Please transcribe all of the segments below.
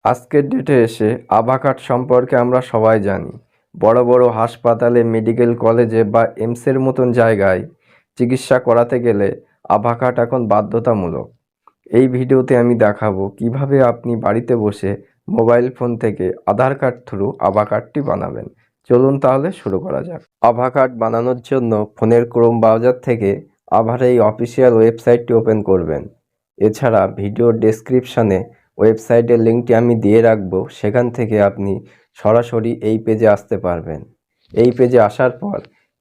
আজকের ডেটে এসে আভা কার্ড সম্পর্কে আমরা সবাই জানি। বড় বড় হাসপাতালে, মেডিকেল কলেজে বা এইমসের মতন জায়গায় চিকিৎসা করাতে গেলে আভা কার্ড এখন বাধ্যতামূলক। এই ভিডিওতে আমি দেখাবো কিভাবে আপনি বাড়িতে বসে মোবাইল ফোন থেকে আধার কার্ড থ্রু আভা কার্ডটি বানাবেন। চলুন তাহলে শুরু করা যাক। আভা কার্ড বানানোর জন্য ফোনের ক্রোম ব্রাউজার থেকে আভার এই অফিসিয়াল ওয়েবসাইটটি ওপেন করবেন। এছাড়া ভিডিওর ডেসক্রিপশানে ওয়েবসাইটের লিঙ্কটি আমি দিয়ে রাখবো, সেখান থেকে আপনি সরাসরি এই পেজে আসতে পারবেন। এই পেজে আসার পর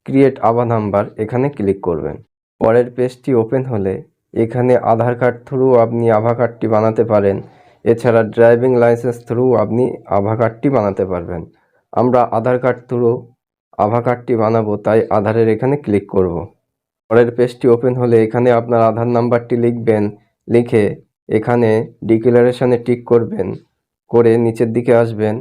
ক্রিয়েট আভা নাম্বার এখানে ক্লিক করবেন। পরের পেজটি ওপেন হলে এখানে আধার কার্ড থ্রু আপনি আভা কার্ডটি বানাতে পারেন। এছাড়া ড্রাইভিং লাইসেন্স থ্রু আপনি আভা কার্ডটি বানাতে পারবেন। আমরা আধার কার্ড থ্রু আভা কার্ডটি বানাবো, তাই আধারের এখানে ক্লিক করব। পরের পেজটি ওপেন হলে এখানে আপনার আধার নাম্বারটি লিখবেন। লিখে এখানে ডিক্লারেশনে টিক করবেন, করে নিচের দিকে আসবেন।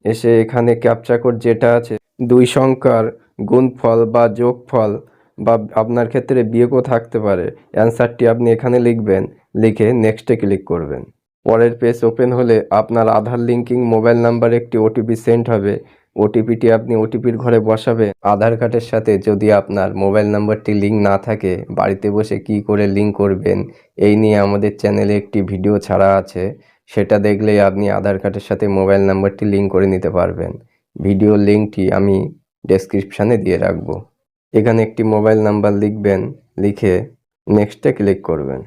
এসে এখানে ক্যাপচা কোড যেটা আছে 2 সংখ্যার গুণফল বা যোগফল বা আপনার ক্ষেত্রে বিয়োগও থাকতে পারে, অ্যান্সারটি আপনি এখানে লিখবেন। লিখে নেক্সটে ক্লিক করবেন। পরের পেজ ওপেন হলে আপনার আধার লিঙ্কিং মোবাইল নাম্বার একটি ওটিপি সেন্ড হবে। ওটিপিটি আপনি ওটিপির ঘরে বসাবেন। আধার কার্ডের সাথে যদি আপনার মোবাইল নাম্বারটি লিঙ্ক না থাকে, বাড়িতে বসে কি করে লিঙ্ক করবেন এই নিয়ে আমাদের চ্যানেলে একটি ভিডিও ছাড়া আছে, সেটা দেখলেই আপনি আধার কার্ডের সাথে মোবাইল নাম্বারটি লিঙ্ক করে নিতে পারবেন। ভিডিওর লিঙ্কটি আমি ডেসক্রিপশানে দিয়ে রাখবো। এখানে একটি মোবাইল নাম্বার লিখবেন। লিখে নেক্সটে ক্লিক করবেন।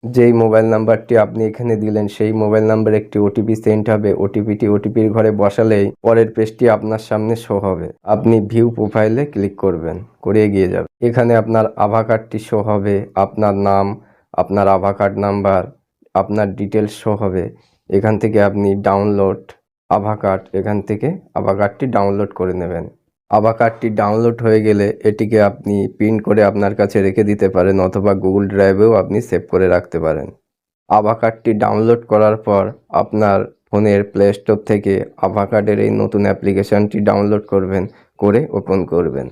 যেই মোবাইল নাম্বারটি আপনি এখানে দিলেন সেই মোবাইল নাম্বারে একটি ওটিপি সেন্ড হবে। ওটিপিটি ওটিপির ঘরে বসালেই পরের পেজটি আপনার সামনে শো হবে। আপনি ভিউ প্রোফাইলে ক্লিক করবেন, করে এগিয়ে যাবেন। এখানে আপনার আভা কার্ডটি শো হবে, আপনার নাম, আপনার আভা কার্ড নাম্বার, আপনার ডিটেলস শো হবে। এখান থেকে আপনি ডাউনলোড আভা কার্ড, এখান থেকে আভা কার্ডটি ডাউনলোড করে নেবেন। আভা কার্ডটি ডাউনলোড হয়ে গেলে এটিকে আপনি প্রিন্ট করে আপনার কাছে রেখে দিতে পারেন, অথবা গুগল ড্রাইভেও আপনি সেভ করে রাখতে পারেন। আভা কার্ডটি ডাউনলোড করার পর আপনার ফোনের প্লে স্টোর থেকে আভা কার্ডের এই নতুন অ্যাপ্লিকেশানটি ডাউনলোড করবেন, করে ওপেন করবেন।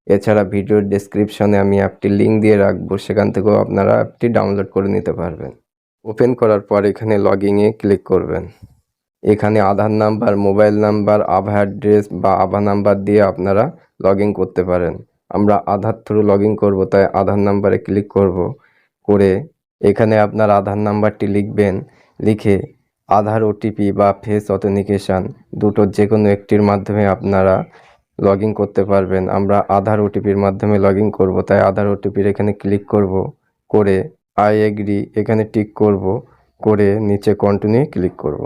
এছাড়া ভিডিওর ডেসক্রিপশনে আমি অ্যাপটির লিঙ্ক দিয়ে রাখবো, সেখান থেকেও আপনারা অ্যাপটি ডাউনলোড করে নিতে পারবেন। ওপেন করার পর এখানে লগইনে ক্লিক করবেন। এখানে আধার নাম্বার, মোবাইল নাম্বার, আভা অ্যাড্রেস বা আভা নাম্বার দিয়ে আপনারা লগ ইন করতে পারেন। আমরা আধার থ্রু লগ ইন করবো, তাই আধার নাম্বারে ক্লিক করব। করে এখানে আপনার আধার নাম্বারটি লিখবেন। লিখে আধার ওটিপি বা ফেস অথেন্টিকেশান দুটোর যে কোনো একটির মাধ্যমে আপনারা লগ ইন করতে পারবেন। আমরা আধার ওটিপির মাধ্যমে লগ ইন করবো, তাই আধার ওটিপির এখানে ক্লিক করব। করে আই এগ্রি এখানে টিক করব। করে নিচে কন্টিনিউ ক্লিক করব।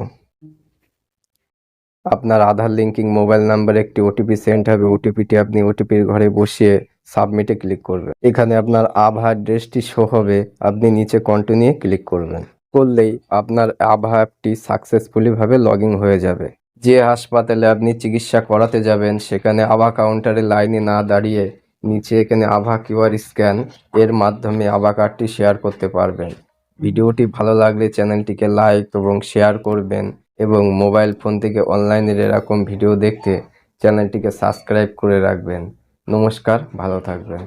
আপনার আধার লিঙ্কিং মোবাইল নাম্বারে একটি ওটিপি সেন্ড হবে। ওটিপিটি আপনি ওটিপির ঘরে বসিয়ে সাবমিটে ক্লিক করবেন। এখানে আপনার আভা অ্যাড্রেসটি শো হবে, আপনি নিচে কন্টিনিউ ক্লিক করবেন। করলেই আপনার আভা অ্যাপটি সাকসেসফুলিভাবে লগ ইন হয়ে যাবে। যে হাসপাতালে আপনি চিকিৎসা করাতে যাবেন সেখানে আভা কাউন্টারে লাইনে না দাঁড়িয়ে নিচে এখানে আভা কিউআর স্ক্যান এর মাধ্যমে আভা কার্ডটি শেয়ার করতে পারবেন। ভিডিওটি ভালো লাগলে চ্যানেলটিকে লাইক এবং শেয়ার করবেন, এবং মোবাইল ফোন থেকে অনলাইনের এরকম ভিডিও দেখতে চ্যানেলটিকে সাবস্ক্রাইব করে রাখবেন। নমস্কার, ভালো থাকবেন।